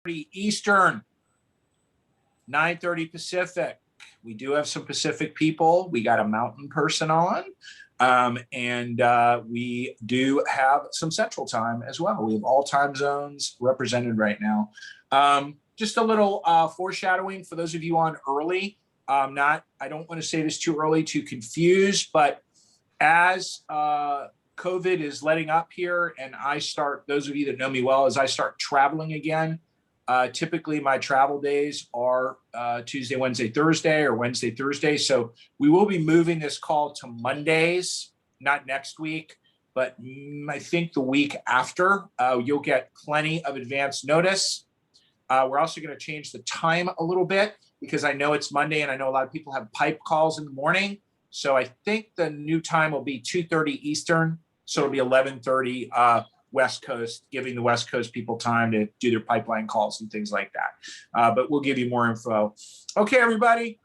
Eastern, 9:30 Pacific. We do have some Pacific people. We got a mountain person on. And we do have some Central Time as well. We have all time zones represented right now. Just a little foreshadowing for those of you on early. I don't want to say this too early to confuse, but as COVID is letting up here and those of you that know me well, as I start traveling again, typically my travel days are Tuesday, Wednesday, Thursday, or Wednesday, Thursday. So we will be moving this call to Mondays, not next week, but I think the week after. You'll get plenty of advance notice. We're also going to change the time a little bit because I know it's Monday and I know a lot of people have pipe calls in the morning. So I think the new time will be 2:30 Eastern. So it'll be 11:30 West Coast, giving the West Coast people time to do their pipeline calls and things like that. But we'll give you more info. Okay, everybody,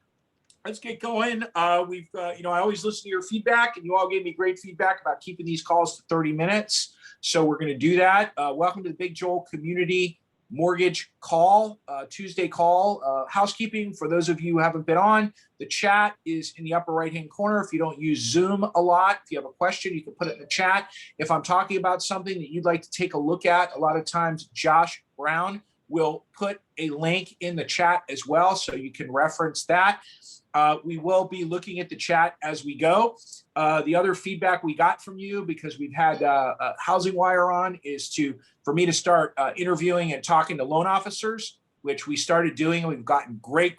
let's get going. I always listen to your feedback, and you all gave me great feedback about keeping these calls to 30 minutes. So we're going to do that. Welcome to the Big Joel Community Mortgage Call, Tuesday call. Housekeeping for those of you who haven't been on, the chat is in the upper right-hand corner. If you don't use Zoom a lot, if you have a question, you can put it in the chat. If I'm talking about something that you'd like to take a look at, a lot of times Josh Brown will put a link in the chat as well, so you can reference that. We will be looking at the chat as we go. The other feedback we got from you, because we've had Housing Wire on, is for me to start interviewing and talking to loan officers, which we started doing, and we've gotten great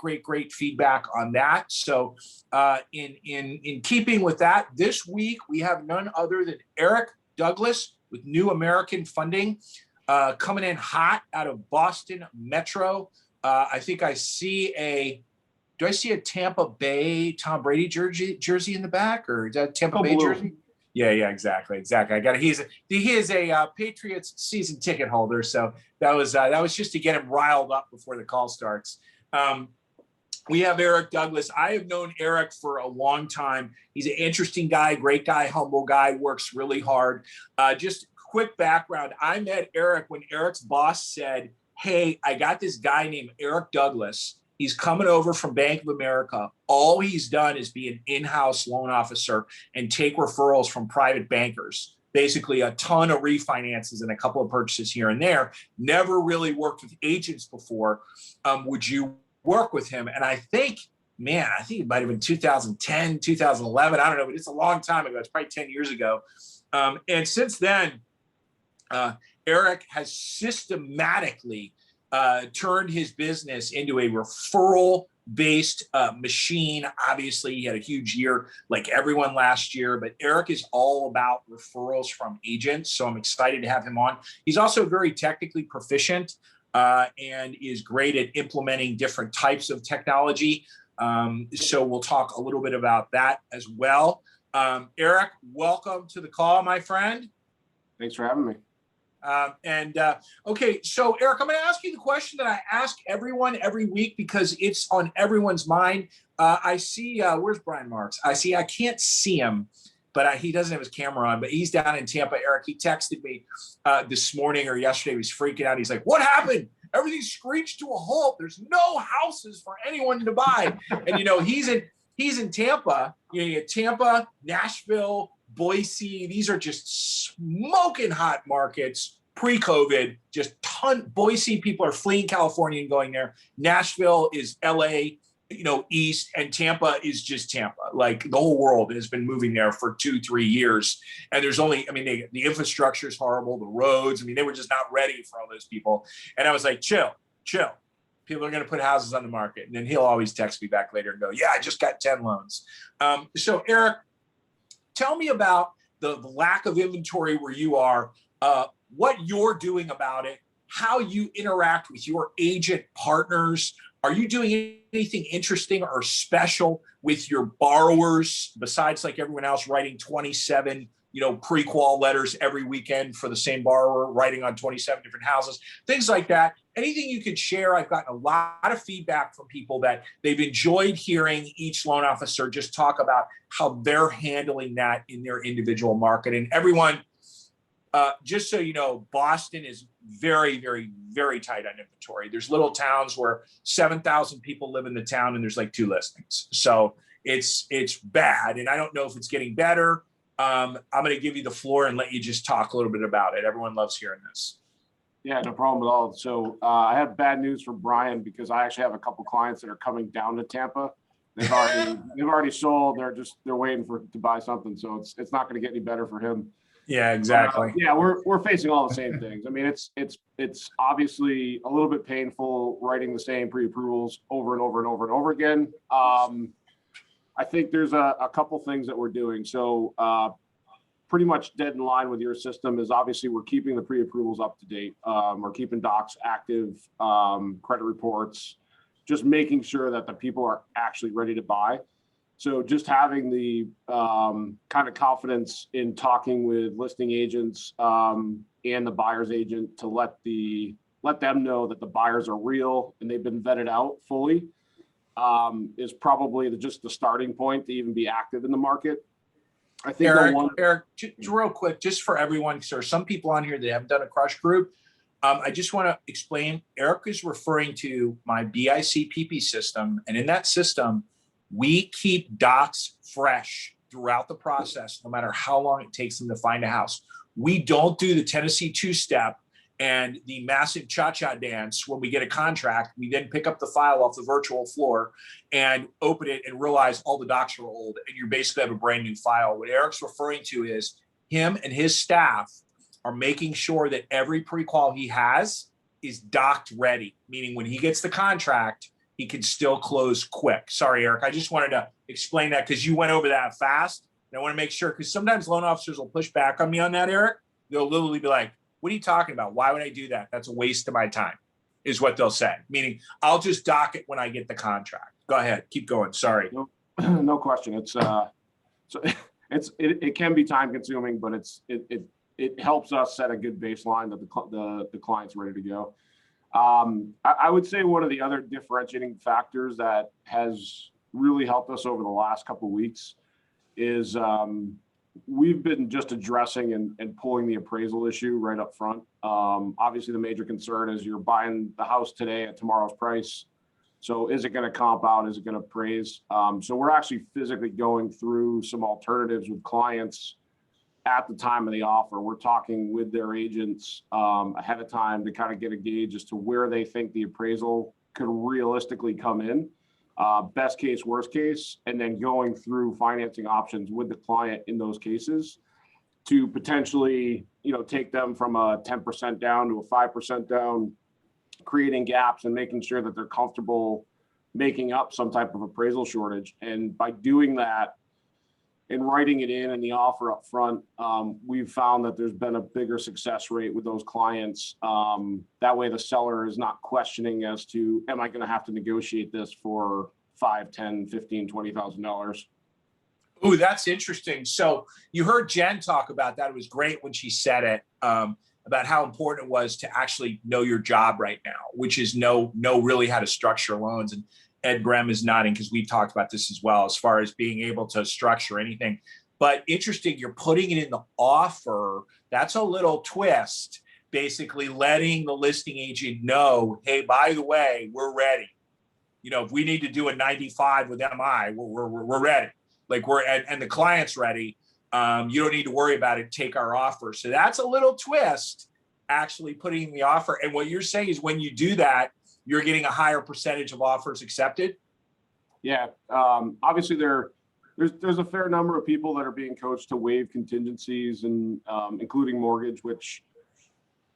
feedback on that. So in keeping with that, this week we have none other than Eric Douglas with New American Funding, coming in hot out of Boston Metro. I think do I see a Tampa Bay Tom Brady jersey in the back, or is that Tampa Bay jersey? Yeah, exactly. I got it. He is a Patriots season ticket holder, so that was just to get him riled up before the call starts. We have Eric Douglas. I have known Eric for a long time. He's an interesting guy, great guy, humble guy, works really hard. Just quick background: I met Eric when Eric's boss said, "Hey, I got this guy named Eric Douglas. He's coming over from Bank of America. All he's done is be an in-house loan officer and take referrals from private bankers, basically a ton of refinances and a couple of purchases here and there. Never really worked with agents before. Would you work with him?" And I think it might have been 2010, 2011. I don't know, but it's a long time ago. It's probably 10 years ago. And since then, Eric has systematically turned his business into a referral-based machine. Obviously, he had a huge year like everyone last year, but Eric is all about referrals from agents, so I'm excited to have him on. He's also very technically proficient and is great at implementing different types of technology. So we'll talk a little bit about that as well. Eric, welcome to the call, my friend. Thanks for having me. Okay, so Eric, I'm going to ask you the question that I ask everyone every week because it's on everyone's mind. I see, where's Brian Marks? I can't see him, but he doesn't have his camera on, but he's down in Tampa. Eric, he texted me this morning or yesterday. He was freaking out. He's like, "What happened? Everything screeched to a halt. There's no houses for anyone to buy." And, he's in Tampa. You have Tampa, Nashville, Boise. These are just smoking hot markets pre-COVID. Just Boise, people are fleeing California and going there. Nashville is LA, east, and Tampa is just Tampa. Like the whole world has been moving there for 2-3 years. And there's the infrastructure is horrible. The roads, they were just not ready for all those people. And I was like, chill. People are going to put houses on the market. And then he'll always text me back later and go, "Yeah, I just got 10 loans." So Eric, tell me about the lack of inventory where you are, what you're doing about it, how you interact with your agent partners. Are you doing anything interesting or special with your borrowers besides, like everyone else, writing 27 pre-qual letters every weekend for the same borrower, writing on 27 different houses, things like that? Anything you could share? I've gotten a lot of feedback from people that they've enjoyed hearing each loan officer just talk about how they're handling that in their individual market. And everyone, Just so you know, Boston is very, very, very tight on inventory. There's little towns where 7,000 people live in the town and there's like 2 listings. So it's bad. And I don't know if it's getting better. I'm going to give you the floor and let you just talk a little bit about it. Everyone loves hearing this. Yeah, no problem at all. So I have bad news for Brian because I actually have a couple clients that are coming down to Tampa. They've already sold. They're waiting to buy something. So it's not going to get any better for him. Yeah, exactly. Yeah, we're facing all the same things. I mean, it's obviously a little bit painful writing the same pre-approvals over and over and over and over again. I think there's a couple things that we're doing. So pretty much dead in line with your system is obviously we're keeping the pre-approvals up to date. We're keeping docs active, credit reports, just making sure that the people are actually ready to buy. So just having the kind of confidence in talking with listing agents and the buyer's agent to let them know that the buyers are real and they've been vetted out fully is probably just the starting point to even be active in the market. I think Eric, real quick, just for everyone, because there are some people on here that haven't done a crush group. I just want to explain, Eric is referring to my BIC-PP system. And in that system, we keep docs fresh throughout the process, no matter how long it takes them to find a house. We don't do the Tennessee two-step and the massive cha-cha dance when we get a contract. We then pick up the file off the virtual floor and open it and realize all the docs are old and you basically have a brand new file. What Eric's referring to is him and his staff are making sure that every pre-qual he has is docked ready, meaning when he gets the contract, he can still close quick. Sorry, Eric, I just wanted to explain that because you went over that fast. And I want to make sure, because sometimes loan officers will push back on me on that, Eric. They'll literally be like, what are you talking about? Why would I do that? That's a waste of my time, is what they'll say. Meaning, I'll just dock it when I get the contract. Go ahead, keep going. Sorry. No question. It can be time consuming, but it helps us set a good baseline that the client's ready to go. I would say one of the other differentiating factors that has really helped us over the last couple of weeks is we've been just addressing and pulling the appraisal issue right up front. Obviously, the major concern is you're buying the house today at tomorrow's price. So is it going to comp out? Is it going to appraise? So we're actually physically going through some alternatives with clients at the time of the offer. We're talking with their agents ahead of time to kind of get a gauge as to where they think the appraisal could realistically come in. Best case, worst case, and then going through financing options with the client in those cases to potentially, take them from a 10% down to a 5% down, creating gaps and making sure that they're comfortable making up some type of appraisal shortage. And by doing that and writing it in the offer up front, we've found that there's been a bigger success rate with those clients. That way the seller is not questioning as to, am I going to have to negotiate this for $5, $10, $15, $20,000? Ooh, that's interesting. So you heard Jen talk about that. It was great when she said it, about how important it was to actually know your job right now, which is know really how to structure loans. And Ed Brem is nodding because we've talked about this as well, as far as being able to structure anything. But interesting, you're putting it in the offer. That's a little twist, basically letting the listing agent know, hey, by the way, we're ready. If we need to do a 95 with MI, we're ready. And the client's ready. You don't need to worry about it. Take our offer. So that's a little twist, actually putting in the offer. And what you're saying is when you do that, you're getting a higher percentage of offers accepted? Yeah. Obviously, there's a fair number of people that are being coached to waive contingencies and including mortgage, which,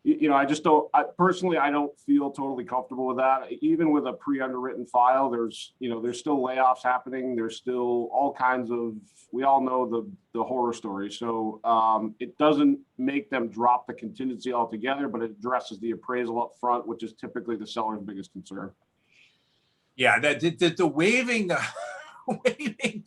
I just don't, personally, I don't feel totally comfortable with that. Even with a pre-underwritten file, there's still layoffs happening. There's still all kinds of, we all know the horror story. So it doesn't make them drop the contingency altogether, but it addresses the appraisal up front, which is typically the seller's biggest concern. Yeah, the waiving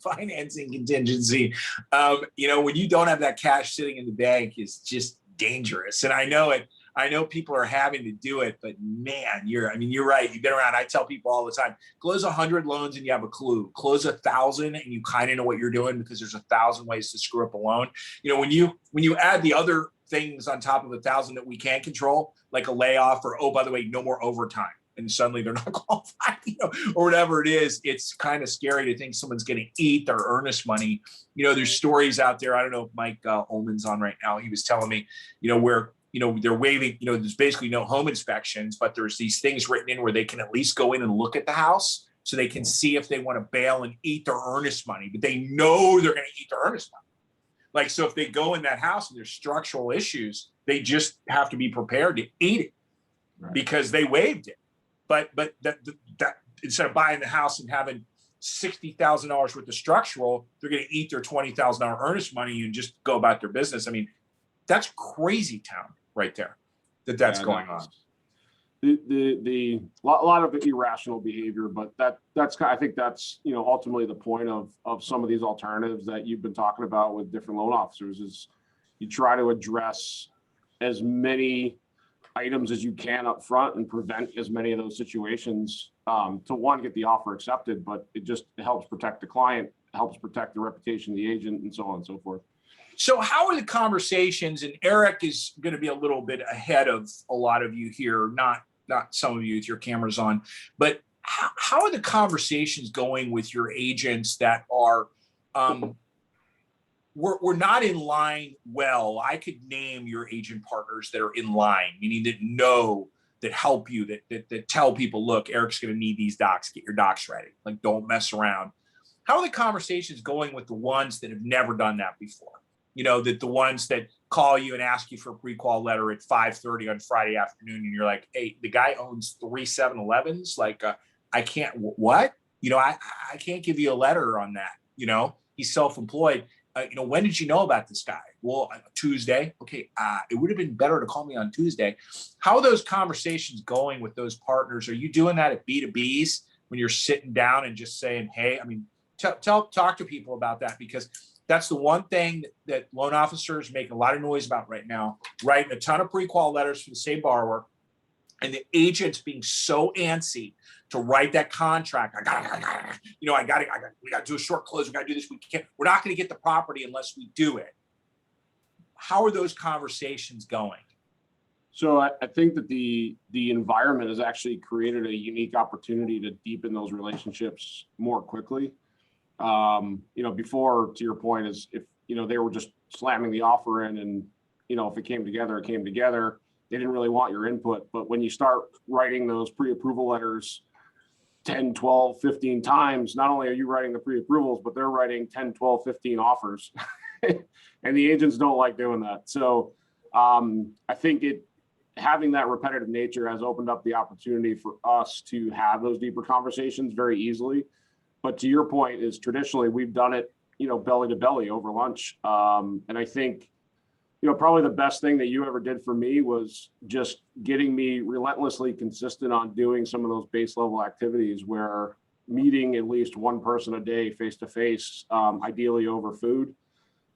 financing contingency, when you don't have that cash sitting in the bank is just dangerous. And I know people are having to do it, but man, you're right. You've been around. I tell people all the time, close 100 loans and you have a clue. Close 1,000 and you kind of know what you're doing because there's 1,000 ways to screw up a loan. When you add the other things on top of 1,000 that we can't control, like a layoff, or, oh, by the way, no more overtime, and suddenly they're not qualified, or whatever it is. It's kind of scary to think someone's going to eat their earnest money. There's stories out there. I don't know if Mike Ullman's on right now. He was telling me, where, they're waiving, there's basically no home inspections, but there's these things written in where they can at least go in and look at the house so they can see if they want to bail and eat their earnest money, but they know they're going to eat their earnest money. Like, so if they go in that house and there's structural issues, they just have to be prepared to eat it, right, because they waived it. But that instead of buying the house and having $60,000 worth of structural, they're going to eat their $20,000 earnest money and just go about their business. I mean, that's crazy town right there. That's going on. A lot of irrational behavior, but that's I think that's ultimately the point of some of these alternatives that you've been talking about with different loan officers, is you try to address as many items as you can up front and prevent as many of those situations, to one, get the offer accepted, but it helps protect the client, helps protect the reputation of the agent, and so on and so forth. So how are the conversations? And Eric is going to be a little bit ahead of a lot of you here, not some of you with your cameras on, but how are the conversations going with your agents that are, we're not in line well? I could name your agent partners that are in line, meaning that help you, that tell people, look, Eric's going to need these docs, get your docs ready. Like, don't mess around. How are the conversations going with the ones that have never done that before? That the ones that call you and ask you for a pre-qual letter at 5:30 on Friday afternoon, and you're like, hey, the guy owns 3 7-Elevens. Like, I can't, what? I can't give you a letter on that. He's self-employed. When did you know about this guy? Well, Tuesday. Okay. It would have been better to call me on Tuesday. How are those conversations going with those partners? Are you doing that at B2Bs when you're sitting down and just saying, hey, I mean, talk to people about that, because that's the one thing that loan officers make a lot of noise about right now, writing a ton of pre-qual letters for the same borrower, and the agents being so antsy to write that contract. We got to do a short close. We got to do this. We're not going to get the property unless we do it. How are those conversations going? So I think that the environment has actually created a unique opportunity to deepen those relationships more quickly. Before, to your point, is if, they were just slamming the offer in, and, if it came together, it came together. They didn't really want your input. But when you start writing those pre-approval letters 10, 12, 15 times, not only are you writing the pre-approvals, but they're writing 10, 12, 15 offers. And the agents don't like doing that. So I think having that repetitive nature has opened up the opportunity for us to have those deeper conversations very easily. But to your point, is traditionally we've done it, belly to belly over lunch. And I think, probably the best thing that you ever did for me was just getting me relentlessly consistent on doing some of those base level activities, where meeting at least one person a day face to face, ideally over food,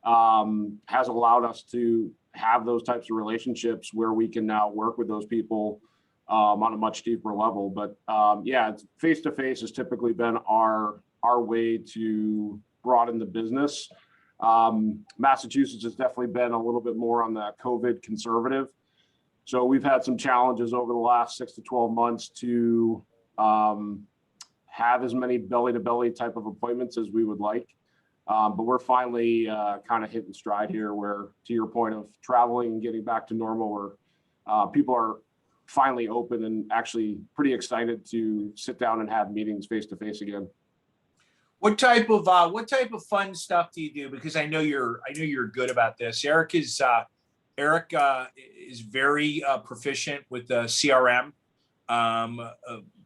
has allowed us to have those types of relationships where we can now work with those people on a much deeper level. But face to face has typically been our way to broaden the business. Massachusetts has definitely been a little bit more on the COVID conservative. So we've had some challenges over the last 6 to 12 months to have as many belly to belly type of appointments as we would like. But we're finally kind of hitting stride here, where, to your point of traveling and getting back to normal, where people are finally open and actually pretty excited to sit down and have meetings face to face again. What type of fun stuff do you do? Because I know you're good about this. Eric is very proficient with the CRM,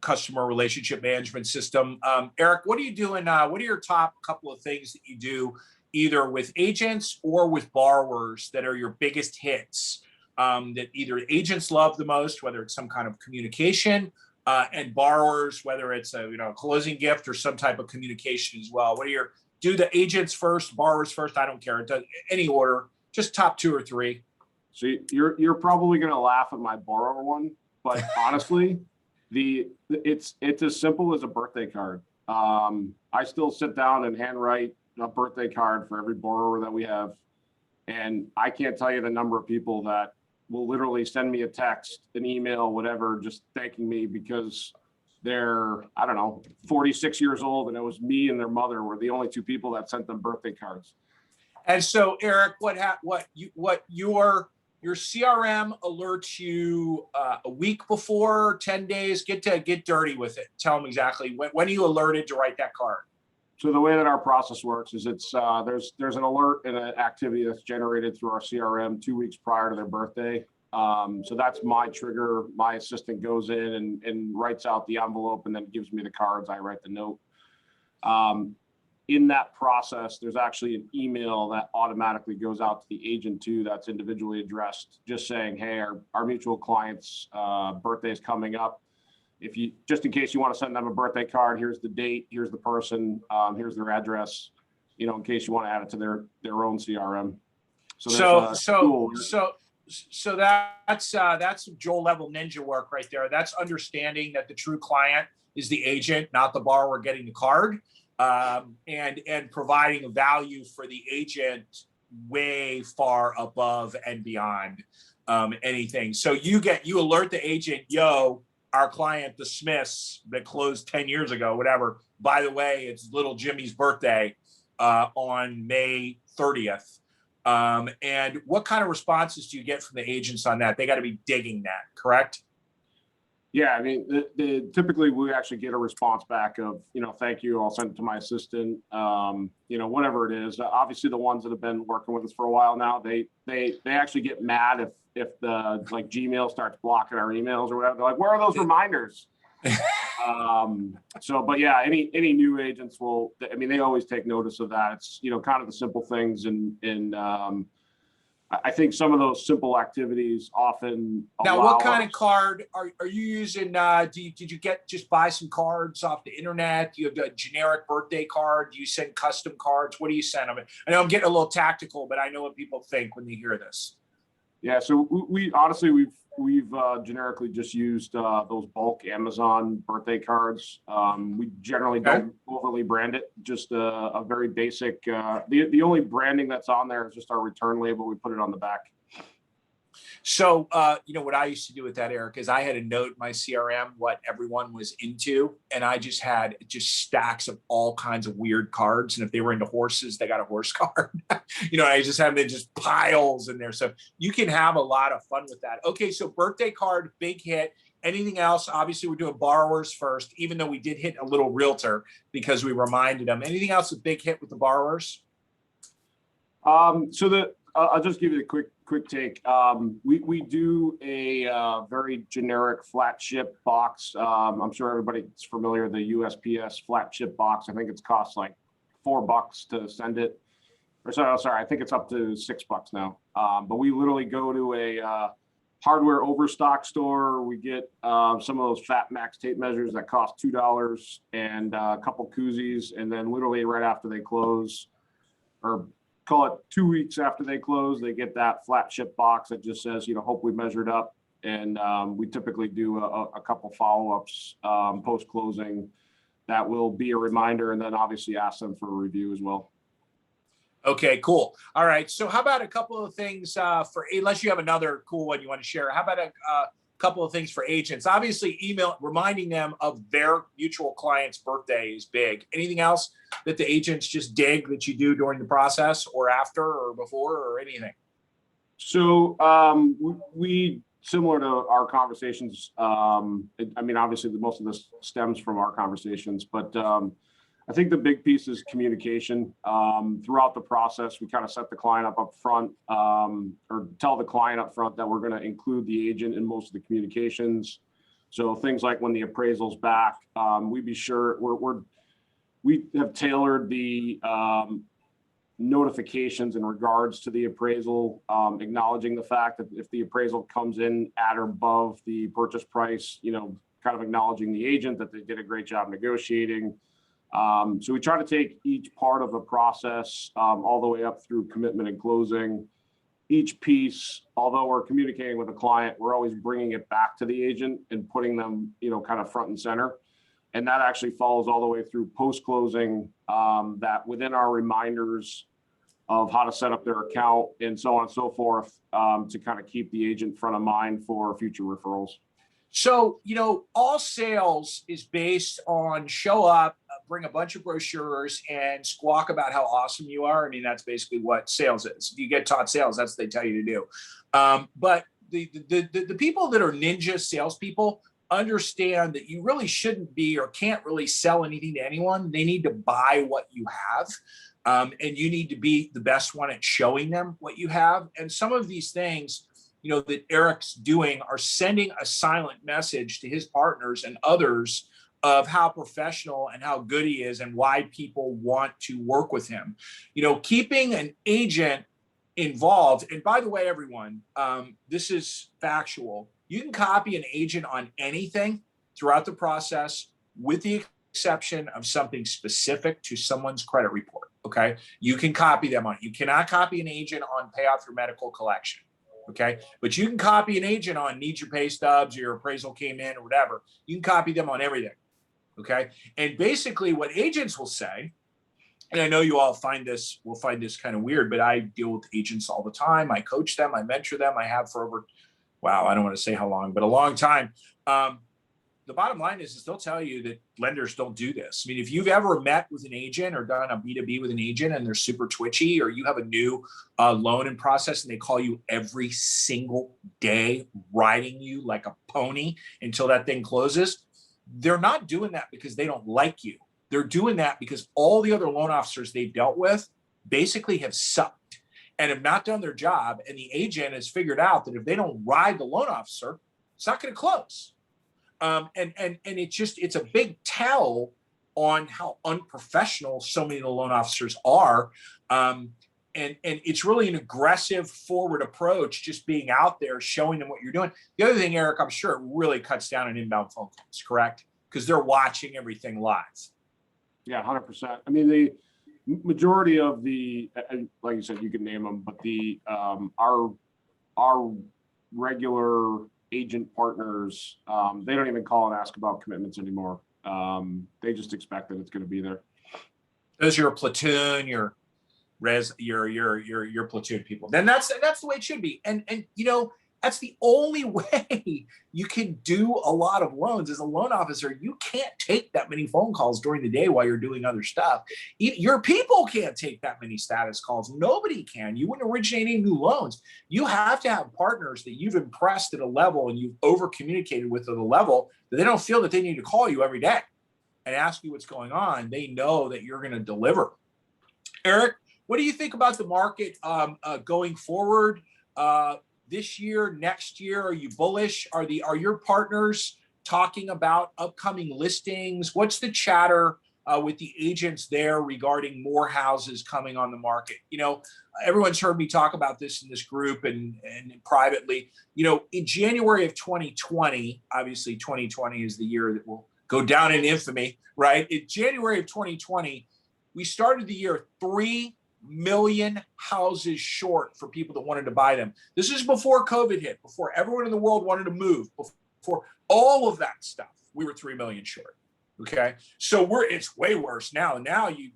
customer relationship management system. Eric, what are you doing? What are your top couple of things that you do, either with agents or with borrowers, that are your biggest hits, that either agents love the most, whether it's some kind of communication, and borrowers, whether it's a closing gift or some type of communication as well? Do the agents first, borrowers first? I don't care. It does any order, just top 2 or 3. So you're probably going to laugh at my borrower one, but honestly, it's as simple as a birthday card. I still sit down and handwrite a birthday card for every borrower that we have. And I can't tell you the number of people that will literally send me a text, an email, whatever, just thanking me because they're, I don't know, 46 years old, and it was me and their mother were the only two people that sent them birthday cards. And so, Eric, what your CRM alerts you a week before, 10 days? Get dirty with it. Tell them exactly when are you alerted to write that card? So the way that our process works is it's there's an alert and an activity that's generated through our CRM 2 weeks prior to their birthday. So that's my trigger. My assistant goes in and writes out the envelope and then gives me the cards. I write the note. In that process, there's actually an email that automatically goes out to the agent too, that's individually addressed, just saying, hey, our mutual client's birthday is coming up. If you, just in case you want to send them a birthday card, here's the date, here's the person, here's their address, you know, in case you want to add it to their own CRM. So that's Joel level ninja work right there. That's understanding that the true client is the agent, not the borrower getting the card, and providing a value for the agent way far above and beyond anything. So you alert the agent, yo, our client, the Smiths that closed 10 years ago, whatever, by the way, it's little Jimmy's birthday on May 30th. And what kind of responses do you get from the agents on that? They got to be digging that, correct? Yeah, I mean, typically we actually get a response back of, you know, thank you, I'll send it to my assistant, you know, whatever it is. Obviously, the ones that have been working with us for a while now, they actually get mad if the like Gmail starts blocking our emails or whatever. They're like, where are those reminders? But yeah, any new agents will, I mean, they always take notice of that. It's, you know, kind of the simple things and I think some of those simple activities often. Now, what kind of card are you using? Did you just buy some cards off the internet? Do you have a generic birthday card? Do you send custom cards? What do you send them? I know I'm getting a little tactical, but I know what people think when they hear this. Yeah, so we honestly we've generically just used those bulk Amazon birthday cards. We generally don't overly brand it, just a very basic. The only branding that's on there is just our return label. We put it on the back. So, you know, what I used to do with that, Eric, is I had a note in my CRM what everyone was into, and I just had stacks of all kinds of weird cards. And if they were into horses, they got a horse card. You know, I just have them just piles in there. So you can have a lot of fun with that. Okay, so birthday card, big hit. Anything else? Obviously, we're doing borrowers first, even though we did hit a little realtor because we reminded them. Anything else a big hit with the borrowers? I'll just give you a quick take. We do a very generic flat ship box. I'm sure everybody's familiar with the USPS flat ship box. I think it's cost like $4 to send it. Or sorry, I think it's up to $6 now. But we literally go to a hardware overstock store. We get some of those Fat Max tape measures that cost $2 and a couple koozies, and then literally right after they close, or call it 2 weeks after they close, they get that flat ship box that just says, you know, hope we measured up. And we typically do a couple follow-ups post-closing that will be a reminder, and then obviously ask them for a review as well. Okay, cool. All right. So how about a couple of things unless you have another cool one you want to share, how about a couple of things for agents? Obviously, email reminding them of their mutual client's birthday is big. Anything else that the agents just dig that you do during the process or after or before or anything? So we similar to our conversations, I mean, obviously most of this stems from our conversations, but I think the big piece is communication. Throughout the process, we kind of set the client up front, or tell the client up front that we're going to include the agent in most of the communications. So things like when the appraisal's back, we be sure we have tailored the notifications in regards to the appraisal, acknowledging the fact that if the appraisal comes in at or above the purchase price, you know, kind of acknowledging the agent that they did a great job negotiating. So we try to take each part of the process all the way up through commitment and closing. Each piece, although we're communicating with the client, we're always bringing it back to the agent and putting them, you know, kind of front and center. And that actually follows all the way through post-closing, that within our reminders, of how to set up their account and so on and so forth, to kind of keep the agent front of mind for future referrals. So, all sales is based on show up, bring a bunch of brochures and squawk about how awesome you are. I mean, that's basically what sales is. If you get taught sales, that's what they tell you to do. But the people that are ninja salespeople understand that you really shouldn't be or can't really sell anything to anyone. They need to buy what you have. And you need to be the best one at showing them what you have. And some of these things, that Eric's doing are sending a silent message to his partners and others of how professional and how good he is and why people want to work with him. Keeping an agent involved. And by the way, everyone, this is factual. You can copy an agent on anything throughout the process with the exception of something specific to someone's credit report. Okay. You can copy them on it. You cannot copy an agent on pay off your medical collection. Okay. But you can copy an agent on need your pay stubs, your appraisal came in or whatever. You can copy them on everything. Okay. And basically what agents will say, and I know you all will find this kind of weird, but I deal with agents all the time. I coach them, I mentor them. I have for over, I don't want to say how long, but a long time. The bottom line is they'll tell you that lenders don't do this. I mean, if you've ever met with an agent or done a B2B with an agent and they're super twitchy, or you have a new loan in process and they call you every single day, riding you like a pony until that thing closes, they're not doing that because they don't like you. They're doing that because all the other loan officers they've dealt with basically have sucked and have not done their job. And the agent has figured out that if they don't ride the loan officer, it's not going to close. And it's a big tell on how unprofessional so many of the loan officers are. And it's really an aggressive forward approach, just being out there, showing them what you're doing. The other thing, Eric, I'm sure it really cuts down on inbound phone calls, correct? Because they're watching everything live. Yeah, 100%. I mean, the majority of like you said, you can name them, but our regular agent partners, they don't even call and ask about commitments anymore. They just expect that it's going to be there. Those are your platoon, your platoon people. Then that's the way it should be. And that's the only way you can do a lot of loans. As a loan officer, you can't take that many phone calls during the day while you're doing other stuff. Your people can't take that many status calls. Nobody can. You wouldn't originate any new loans. You have to have partners that you've impressed at a level and you've over communicated with at a level that they don't feel that they need to call you every day and ask you what's going on. They know that you're going to deliver. Eric, what do you think about the market going forward? This year, next year, are you bullish? Are your partners talking about upcoming listings? What's the chatter with the agents there regarding more houses coming on the market? Everyone's heard me talk about this in this group and privately. In January of 2020, obviously 2020 is the year that will go down in infamy, right? In January of 2020, we started the year 3 million houses short for people that wanted to buy them. This is before COVID hit, before everyone in the world wanted to move, before all of that stuff. We were 3 million short. Okay. So it's way worse now. Now you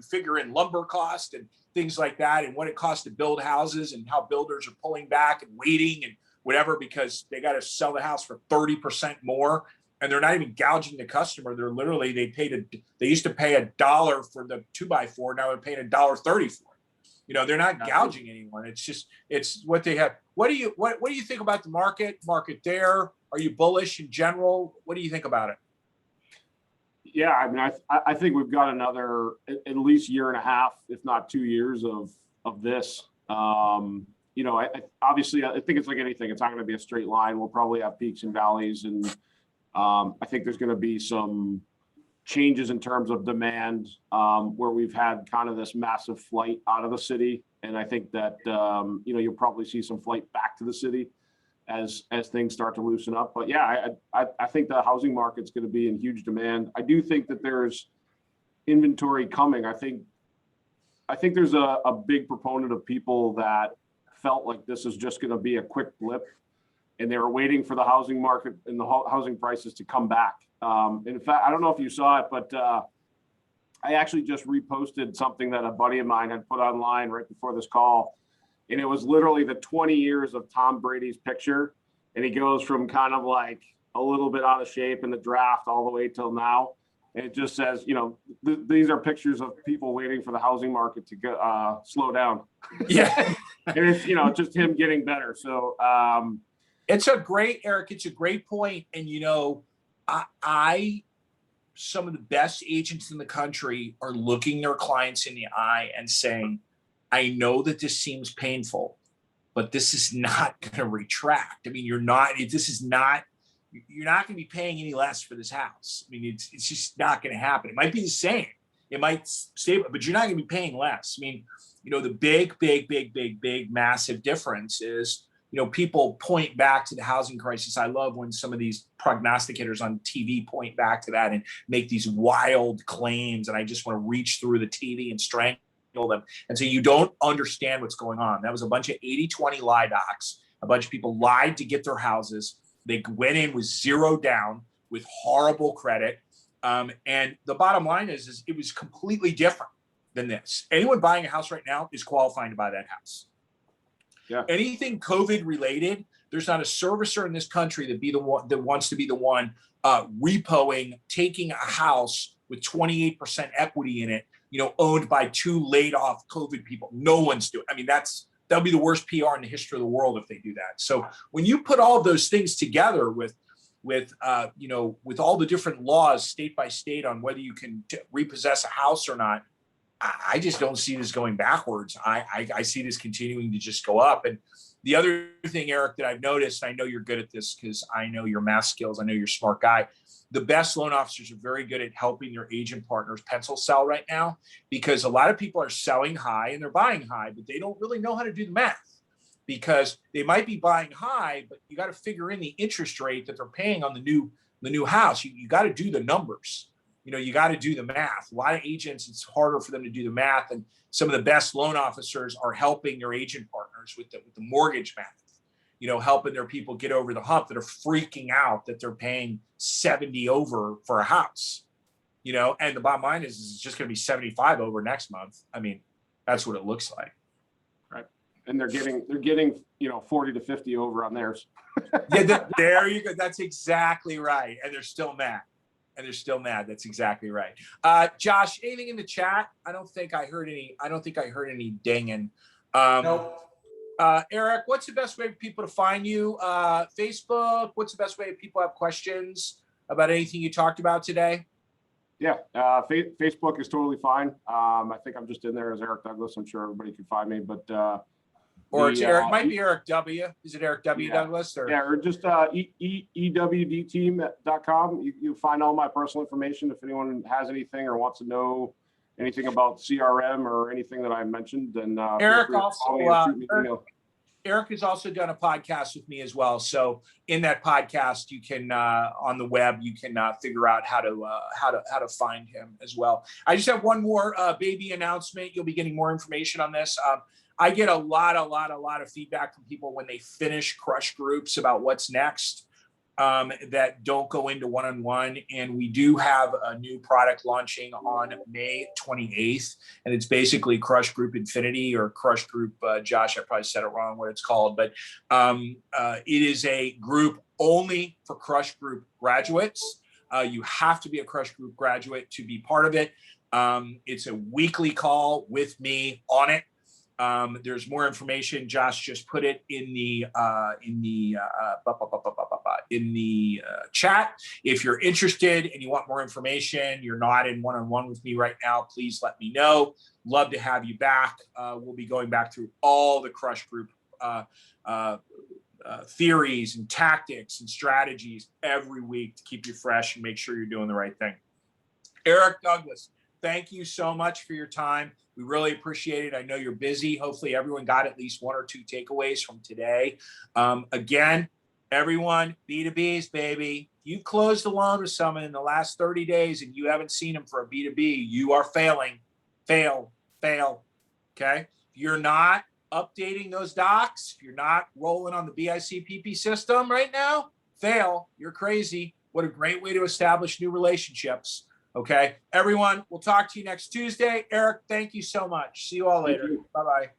figure in lumber cost and things like that and what it costs to build houses and how builders are pulling back and waiting and whatever, because they got to sell the house for 30% more. And they're not even gouging the customer. They're literally, they used to pay $1 for the 2x4. Now they're paying $1.30 for it. They're not gouging anyone. It's what they have. What do you think about the market there? Are you bullish in general? What do you think about it? Yeah, I mean, I think we've got another at least year and a half, if not 2 years of this. Obviously I think it's like anything. It's not going to be a straight line. We'll probably have peaks and valleys, and I think there's going to be some changes in terms of demand, where we've had kind of this massive flight out of the city. And I think that, you'll probably see some flight back to the city as things start to loosen up. But yeah, I think the housing market's going to be in huge demand. I do think that there's inventory coming. I think there's a big proponent of people that felt like this is just going to be a quick blip, and they were waiting for the housing market and the housing prices to come back. In fact, I don't know if you saw it, but I actually just reposted something that a buddy of mine had put online right before this call. And it was literally the 20 years of Tom Brady's picture. And he goes from kind of like a little bit out of shape in the draft all the way till now. And it just says, you know, these are pictures of people waiting for the housing market to go, slow down. Yeah. And it's, you know, just him getting better. So it's a great, Eric, it's a great point. And, you know, some of the best agents in the country are looking their clients in the eye and saying, I know that this seems painful, but this is not going to retract. I mean, you're not going to be paying any less for this house. I mean, it's just not going to happen. It might be the same. It might stay, but you're not going to be paying less. I mean, you know, the big, massive difference is, you know, people point back to the housing crisis. I love when some of these prognosticators on TV point back to that and make these wild claims. And I just want to reach through the TV and strangle them and say, you don't understand what's going on. That was a bunch of 80-20 lie docs. A bunch of people lied to get their houses. They went in with zero down with horrible credit. And the bottom line is it was completely different than this. Anyone buying a house right now is qualifying to buy that house. Yeah. Anything COVID related, there's not a servicer in this country that wants to be the one repoing, taking a house with 28% equity in it, you know, owned by 2 laid off COVID people. No one's doing. I mean, that'll be the worst PR in the history of the world if they do that. So when you put all of those things together with you know, with all the different laws state by state on whether you can repossess a house or not, I just don't see this going backwards. I see this continuing to just go up. And the other thing, Eric, that I've noticed, I know you're good at this because I know your math skills. I know you're a smart guy. The best loan officers are very good at helping their agent partners pencil sell right now, because a lot of people are selling high and they're buying high, but they don't really know how to do the math, because they might be buying high, but you got to figure in the interest rate that they're paying on the new house. You got to do the numbers. You know, you got to do the math. A lot of agents, it's harder for them to do the math. And some of the best loan officers are helping their agent partners with the mortgage math, you know, helping their people get over the hump that are freaking out that they're paying 70 over for a house, you know, and the bottom line is it's just going to be 75 over next month. I mean, that's what it looks like. Right. And they're getting, you know, 40 to 50 over on theirs. Yeah, there you go. That's exactly right. And they're still mad. That's exactly right. Josh, anything in the chat? I don't think I heard any dinging. Nope. Eric, what's the best way for people to find you? Facebook? What's the best way if people have questions about anything you talked about today? Yeah, Facebook is totally fine. I think I'm just in there as Eric Douglas. I'm sure everybody can find me, but or it's Eric, might be Eric W. Is it Eric W. Yeah. Douglas? Or? Yeah, or just ewdteam.com. You find all my personal information if anyone has anything or wants to know anything about CRM or anything that I mentioned. Then Eric Eric has also done a podcast with me as well. So in that podcast, you can on the web, you can figure out how to find him as well. I just have one more baby announcement. You'll be getting more information on this. I get a lot of feedback from people when they finish crush groups about what's next, that don't go into one-on-one. And we do have a new product launching on May 28th. And it's basically Crush Group Infinity, or Crush Group, Josh, I probably said it wrong what it's called, but it is a group only for Crush Group graduates. You have to be a Crush Group graduate to be part of it. It's a weekly call with me on it. There's more information. Josh just put it in the chat. If you're interested and you want more information, you're not in one-on-one with me right now, please let me know. Love to have you back. We'll be going back through all the Crush Group theories and tactics and strategies every week to keep you fresh and make sure you're doing the right thing. Eric Douglas, thank you so much for your time. We really appreciate it. I know you're busy. Hopefully everyone got at least 1 or 2 takeaways from today. Again, everyone, B2Bs, baby. You closed a loan with someone in the last 30 days and you haven't seen them for a B2B, you are failing. Fail. Okay? If you're not updating those docs, if you're not rolling on the BICPP system right now, fail. You're crazy. What a great way to establish new relationships. Okay, everyone, we'll talk to you next Tuesday. Eric, thank you so much. See you all Thank later. you. Bye-bye.